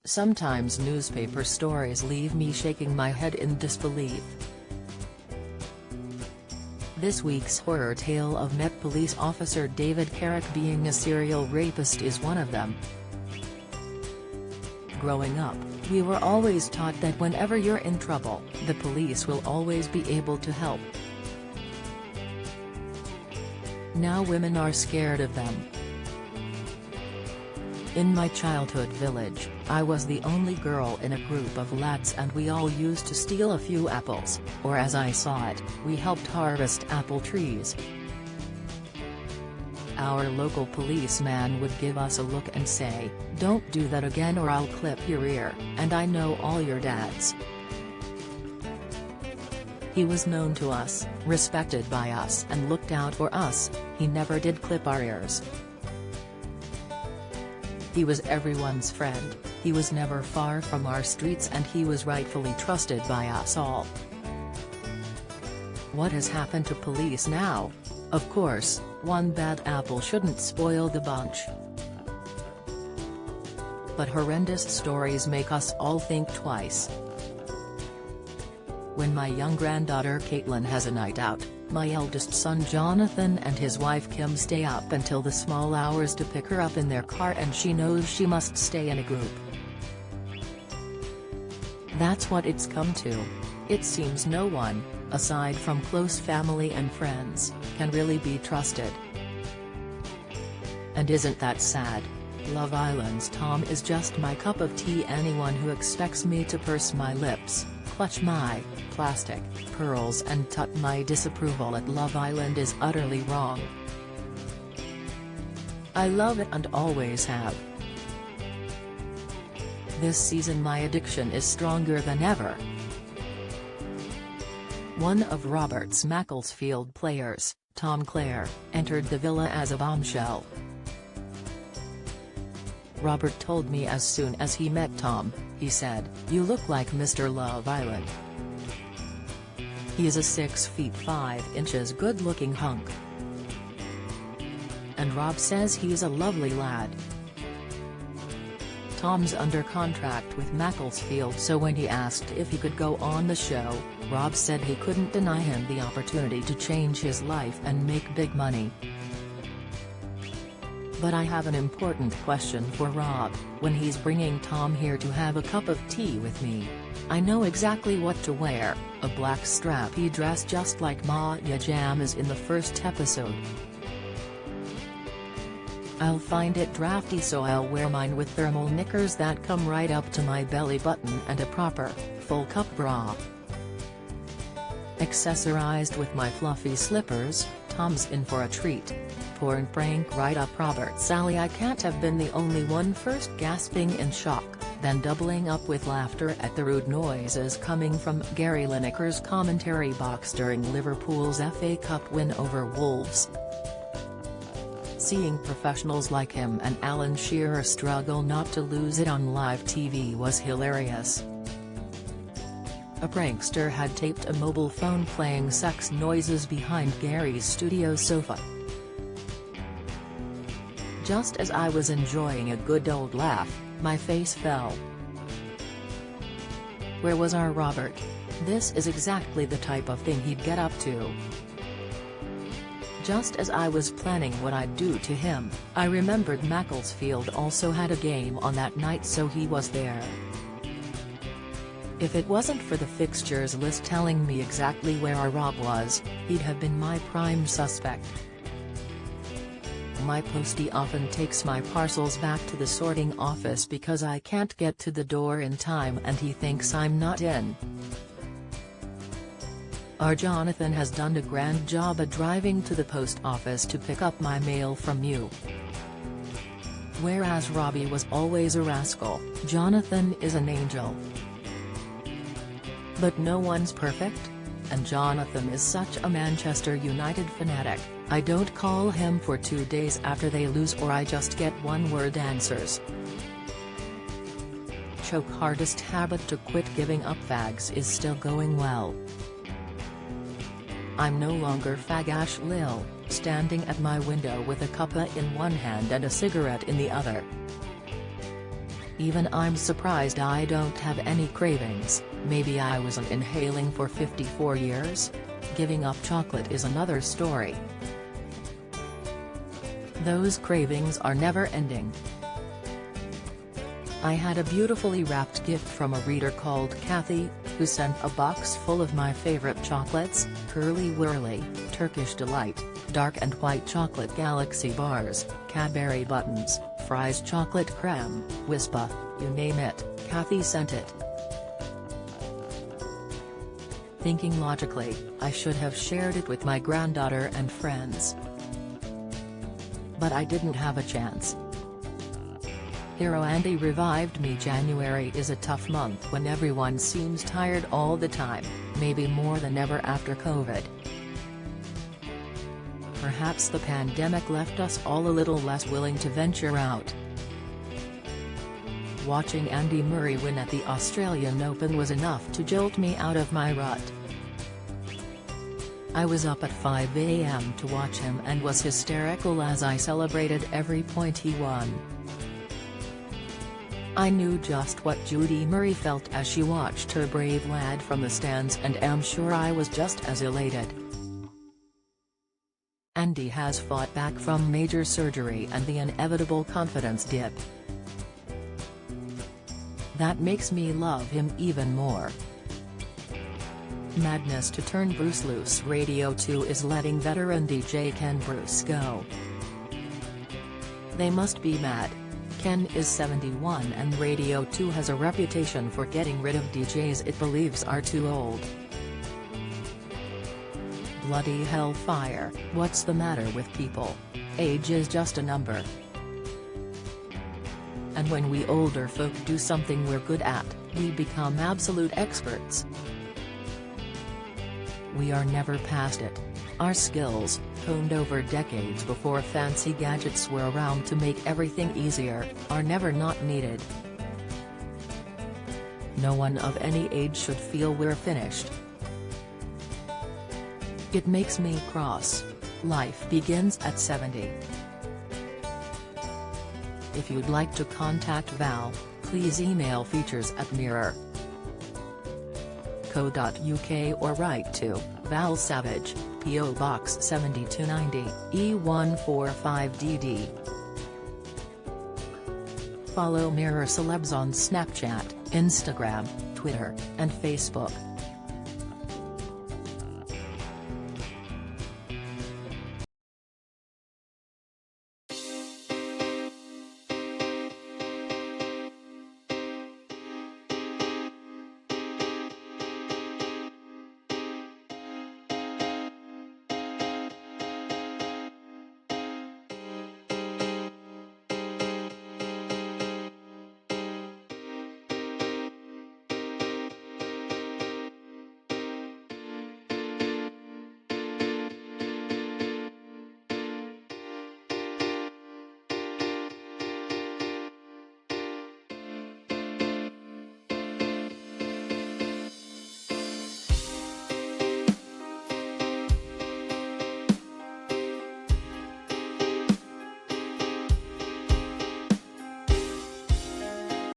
Sometimes newspaper stories leave me shaking my head in disbelief. This week's horror tale of Met Police Officer David Carrick being a serial rapist is one of them. Growing up, we were always taught that whenever you're in trouble, the police will always be able to help. Now women are scared of them. In my childhood village, I was the only girl in a group of lads and we all used to steal a few apples, or as I saw it, we helped harvest apple trees. Our local policeman would give us a look and say, "Don't do that again or I'll clip your ear, and I know all your dads." He was known to us, respected by us and looked out for us. He never did clip our ears. He was everyone's friend, he was never far from our streets and he was rightfully trusted by us all. What has happened to police now? Of course, one bad apple shouldn't spoil the bunch. But horrendous stories make us all think twice. When my young granddaughter Caitlin has a night out, my eldest son Jonathan and his wife Kim stay up until the small hours to pick her up in their car and she knows she must stay in a group. That's what it's come to. It seems no one, aside from close family and friends, can really be trusted. And isn't that sad? Love Island's Tom is just my cup of tea. Anyone who expects me to purse my lips, clutch my plastic pearls and tut my disapproval at Love Island is utterly wrong. I love it and always have. This season my addiction is stronger than ever. One of Robert's Macclesfield players, Tom Clare, entered the villa as a bombshell. Robert told me as soon as he met Tom, he said, "You look like Mr. Love Island." He is a 6 feet 5 inches good-looking hunk. And Rob says he's a lovely lad. Tom's under contract with Macclesfield, so when he asked if he could go on the show, Rob said he couldn't deny him the opportunity to change his life and make big money. But I have an important question for Rob: when he's bringing Tom here to have a cup of tea with me, I know exactly what to wear, a black strappy dress just like Maya Jama's in the first episode. I'll find it drafty, so I'll wear mine with thermal knickers that come right up to my belly button and a proper, full cup bra. Accessorized with my fluffy slippers, Tom's in for a treat. Porn prank right up Robert's alley. I can't have been the only one, first gasping in shock, then doubling up with laughter at the rude noises coming from Gary Lineker's commentary box during Liverpool's FA Cup win over Wolves. Seeing professionals like him and Alan Shearer struggle not to lose it on live TV was hilarious. A prankster had taped a mobile phone playing sex noises behind Gary's studio sofa. Just as I was enjoying a good old laugh, my face fell. Where was our Robert? This is exactly the type of thing he'd get up to. Just as I was planning what I'd do to him, I remembered Macclesfield also had a game on that night, so he was there. If it wasn't for the fixtures list telling me exactly where our Rob was, he'd have been my prime suspect. My postie often takes my parcels back to the sorting office because I can't get to the door in time and he thinks I'm not in. Our Jonathan has done a grand job at driving to the post office to pick up my mail from you. Whereas Robbie was always a rascal, Jonathan is an angel. But no one's perfect. And Jonathan is such a Manchester United fanatic, I don't call him for 2 days after they lose, or I just get one-word answers. Choke hardest habit to quit: giving up fags is still going well. I'm no longer Fagash Lil, standing at my window with a cuppa in one hand and a cigarette in the other. Even I'm surprised I don't have any cravings. Maybe I wasn't inhaling for 54 years? Giving up chocolate is another story. Those cravings are never ending. I had a beautifully wrapped gift from a reader called Kathy, who sent a box full of my favorite chocolates: Curly Wurly, Turkish Delight, Dark and White Chocolate Galaxy Bars, Cadbury Buttons, Fry's Chocolate Creme, Wispa, you name it, Kathy sent it. Thinking logically, I should have shared it with my granddaughter and friends. But I didn't have a chance. Hero Andy revived me. January is a tough month when everyone seems tired all the time, maybe more than ever after COVID. Perhaps the pandemic left us all a little less willing to venture out. Watching Andy Murray win at the Australian Open was enough to jolt me out of my rut. I was up at 5 a.m. to watch him and was hysterical as I celebrated every point he won. I knew just what Judy Murray felt as she watched her brave lad from the stands, and am sure I was just as elated. Andy has fought back from major surgery and the inevitable confidence dip. That makes me love him even more. Madness to turn Bruce loose. Radio 2 is letting veteran DJ Ken Bruce go. They must be mad. Ken is 71 and Radio 2 has a reputation for getting rid of DJs it believes are too old. Bloody hellfire, what's the matter with people? Age is just a number. And when we older folk do something we're good at, we become absolute experts. We are never past it. Our skills, honed over decades before fancy gadgets were around to make everything easier, are never not needed. No one of any age should feel we're finished. It makes me cross. Life begins at 70. If you'd like to contact Val, please email features@mirror.co.uk or write to Val Savage, P.O. Box 7290, E145DD. Follow Mirror Celebs on Snapchat, Instagram, Twitter, and Facebook.